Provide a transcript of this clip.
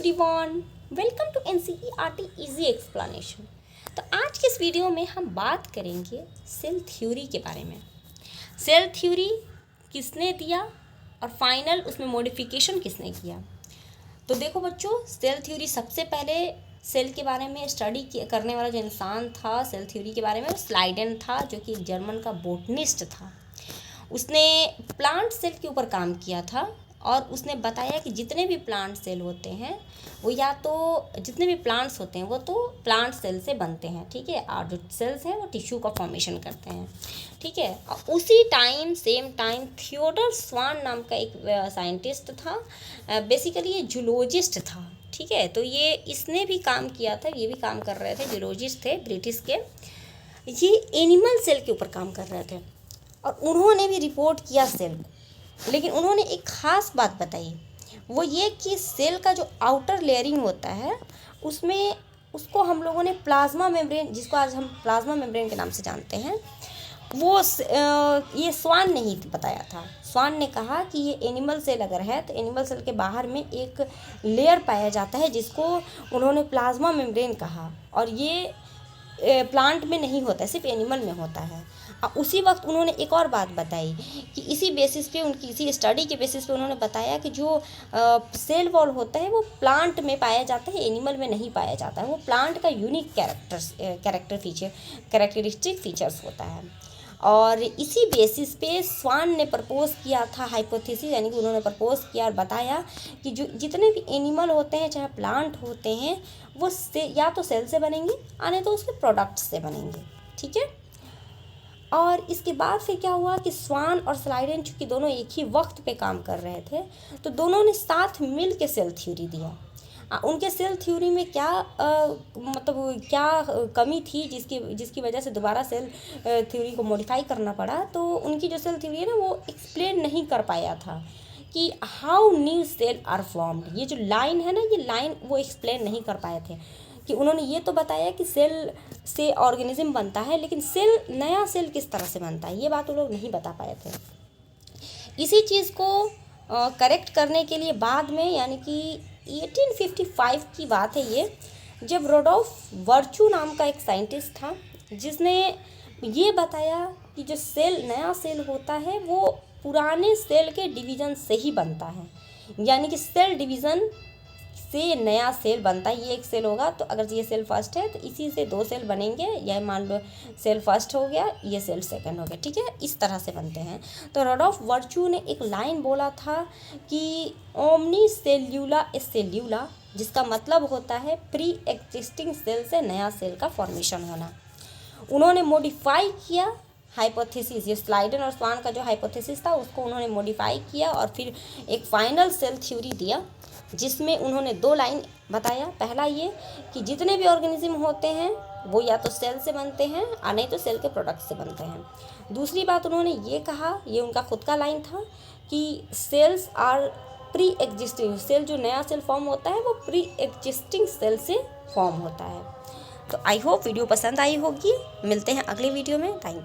Everyone, welcome to NCERT easy explanation. तो आज के इस वीडियो में हम बात करेंगे सेल थ्योरी के बारे में। सेल थ्योरी किसने दिया और फाइनल उसमें मॉडिफिकेशन किसने किया। तो देखो बच्चों, सेल थ्योरी सबसे पहले सेल के बारे में स्टडी करने वाला जो इंसान था सेल थ्योरी के बारे में, वो स्लाइडेन था, जो कि जर्मन का बोटनिस्ट था। उसने प्लांट सेल के ऊपर काम किया था और उसने बताया कि जितने भी प्लांट सेल होते हैं वो या तो जितने भी प्लांट्स होते हैं वो तो प्लांट सेल से बनते हैं, ठीक है, और जो सेल्स हैं वो टिश्यू का फॉर्मेशन करते हैं, ठीक है। और उसी टाइम सेम टाइम थियोडर स्वान नाम का एक साइंटिस्ट था, बेसिकली ये जूलॉजिस्ट था, ठीक है। तो ये इसने भी काम किया था, ये भी काम कर रहे थे, जूलॉजिस्ट थे ब्रिटिश के। ये एनिमल सेल के ऊपर काम कर रहे थे और उन्होंने भी रिपोर्ट किया सेल को, लेकिन उन्होंने एक ख़ास बात बताई, वो ये कि सेल का जो आउटर लेयरिंग होता है उसमें उसको हम लोगों ने प्लाज्मा मेम्ब्रेन, जिसको आज हम प्लाज्मा मेम्ब्रेन के नाम से जानते हैं, वो ये स्वान ने ही बताया था। स्वान ने कहा कि ये एनिमल सेल अगर है तो एनिमल सेल के बाहर में एक लेयर पाया जाता है जिसको उन्होंने प्लाज्मा मेम्ब्रेन कहा, और ये प्लांट में नहीं होता है, सिर्फ एनिमल में होता है। उसी वक्त उन्होंने एक और बात बताई कि इसी बेसिस पे, उनकी इसी स्टडी के बेसिस पे उन्होंने बताया कि जो सेल वॉल होता है वो प्लांट में पाया जाता है, एनिमल में नहीं पाया जाता है। वो प्लांट का यूनिक कैरेक्टरिस्टिक फीचर्स होता है। और इसी बेसिस पे स्वान ने प्रपोज किया था हाइपोथेसिस, यानी कि उन्होंने प्रपोज किया और बताया कि जो जितने भी एनिमल होते हैं चाहे प्लांट होते हैं वो से या तो सेल से बनेंगे और नहीं तो उसके प्रोडक्ट्स से बनेंगे, ठीक है। और इसके बाद फिर क्या हुआ कि स्वान और स्लाइडेन चूँकि दोनों एक ही वक्त पे काम कर रहे थे तो दोनों ने साथ मिल के सेल थ्योरी दिया। उनके सेल थ्योरी में क्या मतलब क्या कमी थी जिसकी वजह से दोबारा सेल थ्योरी को मॉडिफाई करना पड़ा। तो उनकी जो सेल थ्योरी है ना वो एक्सप्लेन नहीं कर पाया था कि how new cell are formed. ये जो लाइन है ना, ये लाइन वो एक्सप्लेन नहीं कर पाए थे। कि उन्होंने ये तो बताया कि सेल से ऑर्गेनिज्म बनता है, लेकिन सेल नया सेल किस तरह से बनता है ये बात वो लोग नहीं बता पाए थे। इसी चीज़ को करेक्ट करने के लिए बाद में, यानी कि 1855 की बात है ये, जब रोडोल्फ वर्चू नाम का एक साइंटिस्ट था जिसने ये बताया कि जो सेल नया सेल होता है वो पुराने सेल के डिवीज़न से ही बनता है, यानी कि सेल डिवीज़न से नया सेल बनता है। ये एक सेल होगा तो अगर ये सेल फर्स्ट है तो इसी से दो सेल बनेंगे, यह मान लो सेल फर्स्ट हो गया, ये सेल सेकंड हो गया, ठीक है, इस तरह से बनते हैं। तो रोडोल्फ वर्चू ने एक लाइन बोला था कि ओमनी सेल्यूला सेल्यूला, जिसका मतलब होता है प्री एग्जिस्टिंग सेल से नया सेल का फॉर्मेशन होना। उन्होंने मॉडिफाई किया हाइपोथेसिस, ये स्लाइडेन और स्वान का जो हाइपोथेसिस था उसको उन्होंने मॉडिफाई किया और फिर एक फाइनल सेल थ्योरी दिया जिसमें उन्होंने दो लाइन बताया। पहला ये कि जितने भी ऑर्गेनिज्म होते हैं वो या तो सेल से बनते हैं और नहीं तो सेल के प्रोडक्ट से बनते हैं। दूसरी बात उन्होंने ये कहा, ये उनका खुद का लाइन था, कि cells are pre existing, cell जो नया सेल फॉर्म होता है वो प्री एग्जिस्टिंग सेल से फॉर्म होता है। तो आई होप वीडियो पसंद आई होगी। मिलते हैं अगले वीडियो में। Thank you.